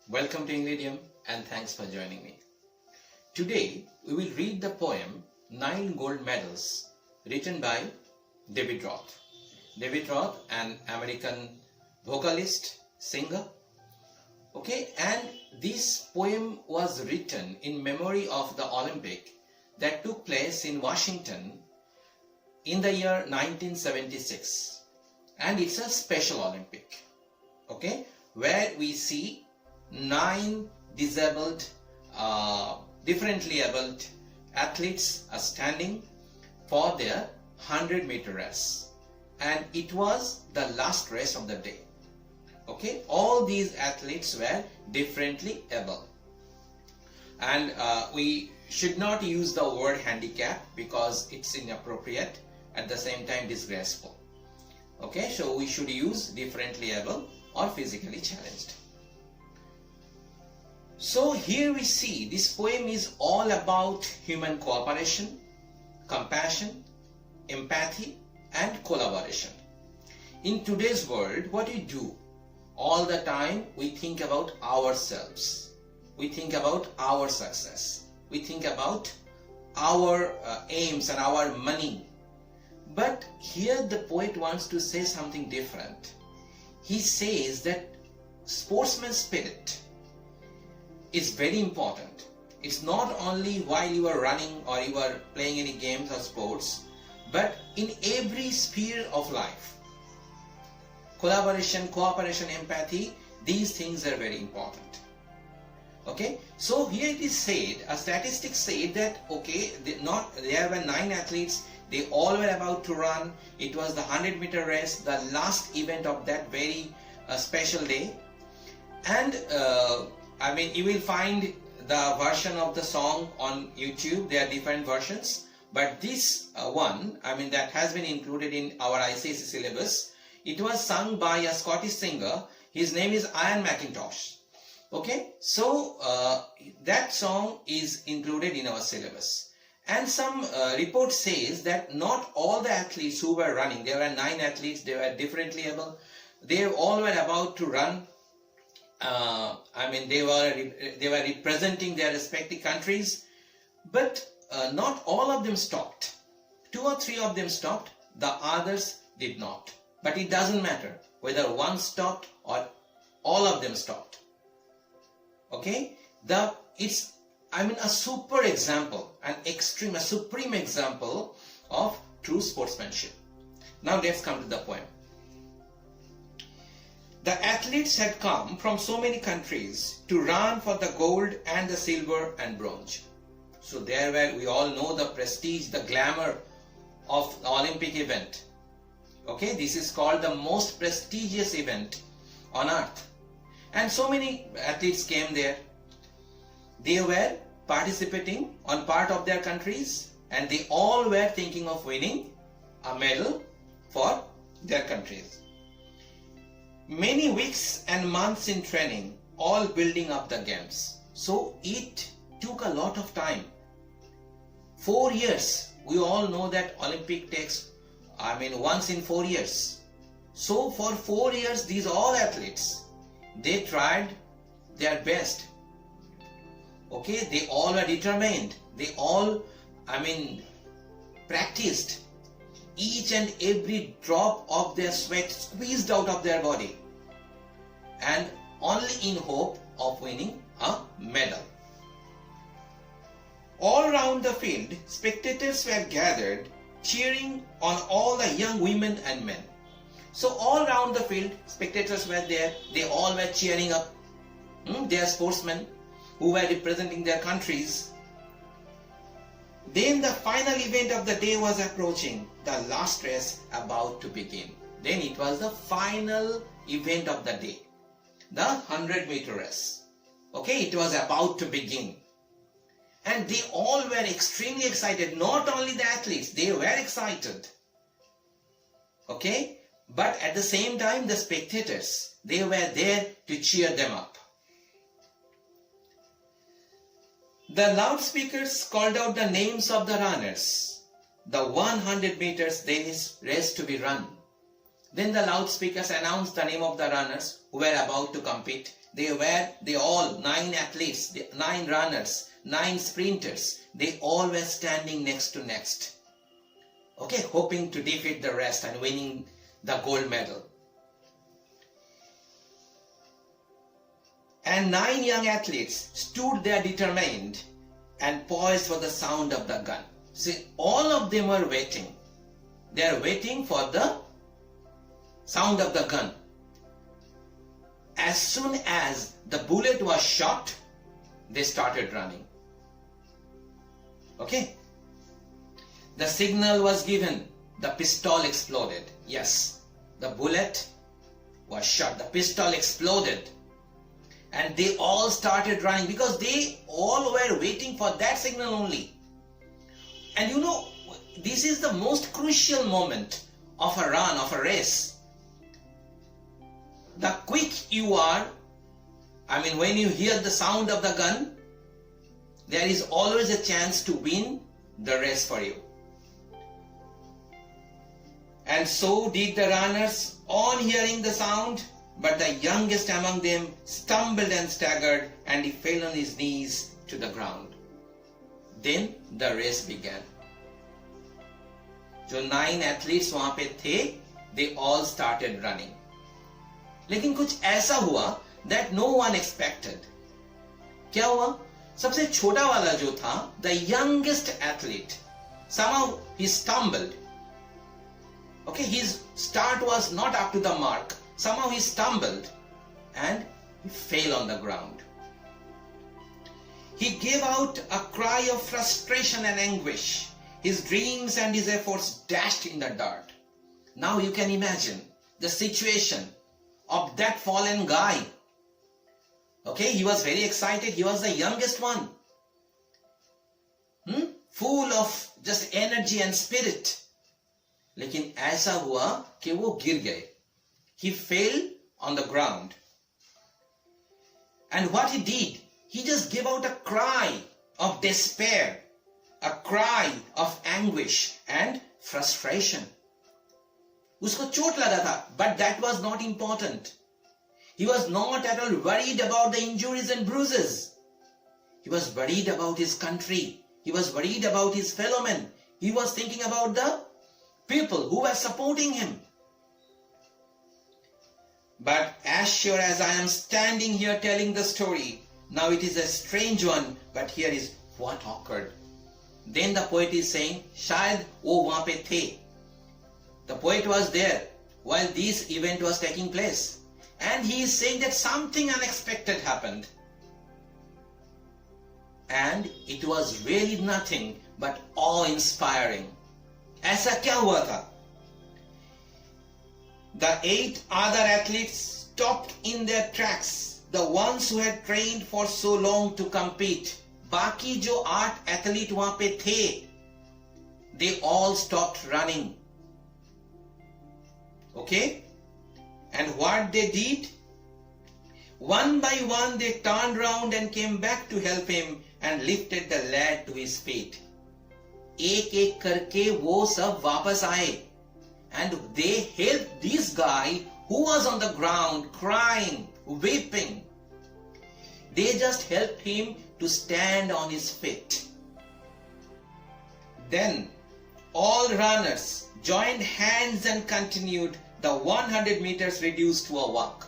Welcome to Englidium and thanks for joining me. Today we will read the poem 9 Gold Medals written by David Roth. David Roth, an American vocalist, singer. And this poem was written in memory of the Olympic that took place in Washington in the year 1976. And it's a special Olympic, where we see 9 disabled, differently abled athletes are standing for their 100-meter race. And it was the last race of the day. All these athletes were differently able. And we should not use the word handicap because it's inappropriate, at the same time disgraceful. So we should use differently able or physically challenged. So here we see this poem is all about human cooperation, compassion, empathy and collaboration. In today's world, what we do? All the time we think about ourselves. We think about our success. We think about our aims and our money. But here the poet wants to say something different. He says that sportsman's spirit is very important. It's not only while you are running or you are playing any games or sports, but in every sphere of life. Collaboration, cooperation, empathy, these things are very important. So here it is said, a statistic said that there were 9 athletes, they all were about to run. It was the 100-meter race, the last event of that very special day. And you will find the version of the song on YouTube. There are different versions, but this one, that has been included in our ICSE syllabus. It was sung by a Scottish singer. His name is Ian McIntosh. So that song is included in our syllabus. And some report says that not all the athletes who were running, there were 9 athletes, they were differently able, they all were about to run. They were representing their respective countries, but not all of them stopped. 2 or 3 of them stopped, the others did not. But it doesn't matter whether one stopped or all of them stopped. It's a super example, a supreme example of true sportsmanship. Now let's come to the poem. The athletes had come from so many countries to run for the gold and the silver and bronze. So there were, we all know the prestige, the glamour of the Olympic event. This is called the most prestigious event on earth. And so many athletes came there. They were participating on part of their countries and they all were thinking of winning a medal for their countries. Many weeks and months in training, all building up the games. So it took a lot of time. 4 years. We all know that Olympic takes, once in 4 years. So for 4 years, these all athletes, they tried their best. They all were determined. They all, practiced. Each and every drop of their sweat squeezed out of their body. And only in hope of winning a medal. All around the field, spectators were gathered, cheering on all the young women and men. So all around the field, spectators were there. They all were cheering up their sportsmen who were representing their countries. Then the final event of the day was approaching, the last race about to begin. Then it was the final event of the day, the 100-meter race. It was about to begin. And they all were extremely excited. Not only the athletes, they were excited. But at the same time, the spectators, they were there to cheer them up. The loudspeakers called out the names of the runners. The 100 meters race to be run. Then the loudspeakers announced the name of the runners who were about to compete They all, 9 athletes, 9 runners, 9 sprinters, they all were standing next to next. Okay, hoping to defeat the rest and winning the gold medal. And 9 young athletes stood there determined and poised for the sound of the gun. See, all of them were waiting. They are waiting for the sound of the gun. As soon as the bullet was shot, they started running. Okay? The signal was given. The pistol exploded. Yes, the bullet was shot. The pistol exploded. And they all started running because they all were waiting for that signal only. And you know, this is the most crucial moment of a run, of a race. The quick you are, when you hear the sound of the gun, there is always a chance to win the race for you. And so did the runners on hearing the sound, but the youngest among them stumbled and staggered, and he fell on his knees to the ground. Then the race began. जो 9 athletes वहां पे थे, they all started running. लेकिन कुछ ऐसा हुआ that no one expected. क्या हुआ? सबसे छोटा वाला जो था, the youngest athlete, somehow he stumbled. Okay, his start was not up to the mark. Somehow he stumbled and he fell on the ground. He gave out a cry of frustration and anguish. His dreams and his efforts dashed in the dirt. Now you can imagine the situation of that fallen guy. Okay, he was very excited. He was the youngest one. Full of just energy and spirit. लेकिन ऐसा हुआ कि वो गिर गए. He fell on the ground. And what he did, he just gave out a cry of despair, a cry of anguish and frustration. उसको चोट लगा था, but that was not important. He was not at all worried about the injuries and bruises. He was worried about his country. He was worried about his fellow men. He was thinking about the people who were supporting him. But as sure as I am standing here telling the story, now it is a strange one, but here is what occurred. Then the poet is saying, शायद वो वहां पे थे. The poet was there while this event was taking place. And he is saying that something unexpected happened. And it was really nothing but awe-inspiring. ऐसा क्या हुआ था? The 8 other athletes stopped in their tracks. The ones who had trained for so long to compete. बाकी जो 8 athlete वहां पे थे, they all stopped running. Okay? And what they did? One by one they turned round and came back to help him and lifted the lad to his feet. एक एक करके वो सब वापस आए. And they helped this guy who was on the ground crying, weeping. They just helped him to stand on his feet. Then all runners joined hands and continued the 100 meters reduced to a walk.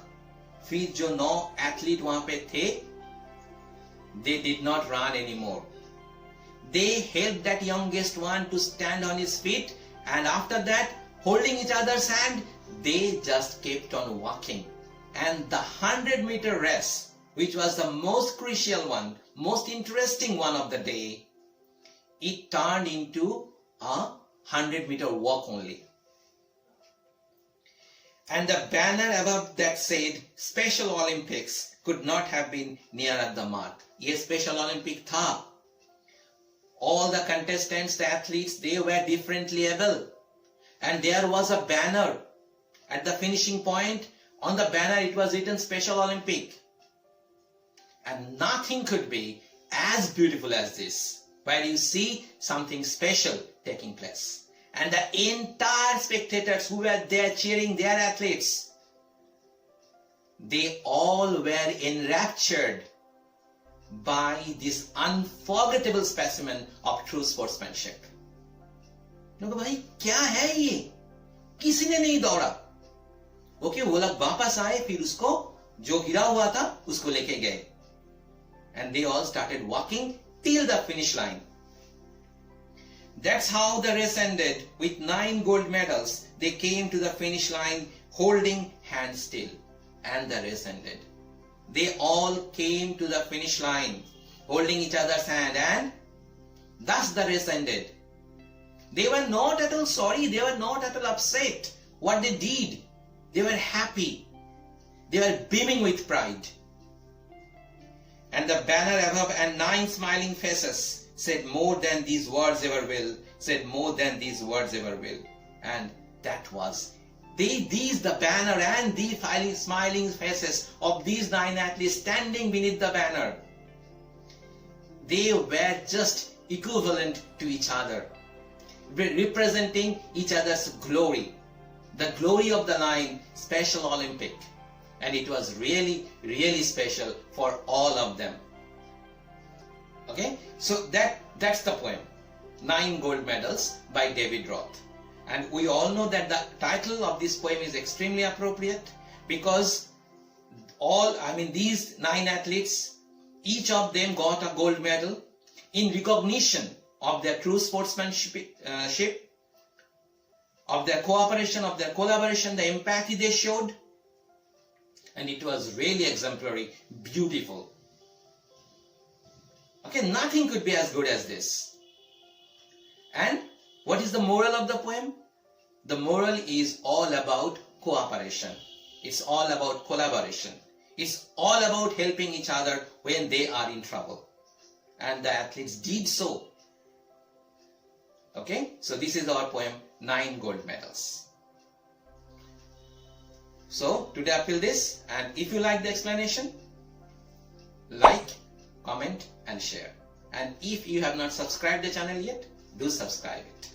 फिर जो 9 athlete वहां पे थे, they did not run anymore. They helped that youngest one to stand on his feet, and after that, holding each other's hand, they just kept on walking. And the 100-meter race, which was the most crucial one, most interesting one of the day, it turned into a 100-meter walk only. And the banner above that said Special Olympics could not have been nearer the mark. ये Special Olympic था. All the contestants, the athletes, they were differently able. And there was a banner at the finishing point. On the banner it was written Special Olympic. And nothing could be as beautiful as this, where you see something special taking place. And the entire spectators who were there cheering their athletes, they all were enraptured by this unforgettable specimen of true sportsmanship. लोग भाई क्या है ये, किसी ने नहीं दौड़ा. Okay, वो लोग वापस आए, फिर उसको जो गिरा हुआ था उसको लेके गए. And they all started walking till the finish line. That's how the race ended. With 9 gold medals, they came to the finish line holding hands still. And the race ended. They all came to the finish line holding each other's hand, and thus the race ended. They were not at all sorry. They were not at all upset what they did. They were happy. They were beaming with pride. And the banner above and 9 smiling faces said more than these words ever will. Said more than these words ever will. And that was the banner and the smiling faces of these 9 athletes standing beneath the banner. They were just equivalent to each other, representing each other's glory, the glory of the 9 Special Olympic. And it was really, really special for all of them. Okay, so that's the poem, 9 Gold Medals by David Roth. And we all know that the title of this poem is extremely appropriate, because these 9 athletes, each of them got a gold medal in recognition of their true sportsmanship, of their cooperation, of their collaboration, the empathy they showed. And it was really exemplary, beautiful. Okay, nothing could be as good as this. And what is the moral of the poem? The moral is all about cooperation. It's all about collaboration. It's all about helping each other when they are in trouble. And the athletes did so. Okay, so this is our poem, 9 Gold Medals. So today I feel this, and if you like the explanation, like, comment and share. And if you have not subscribed the channel yet, do subscribe it.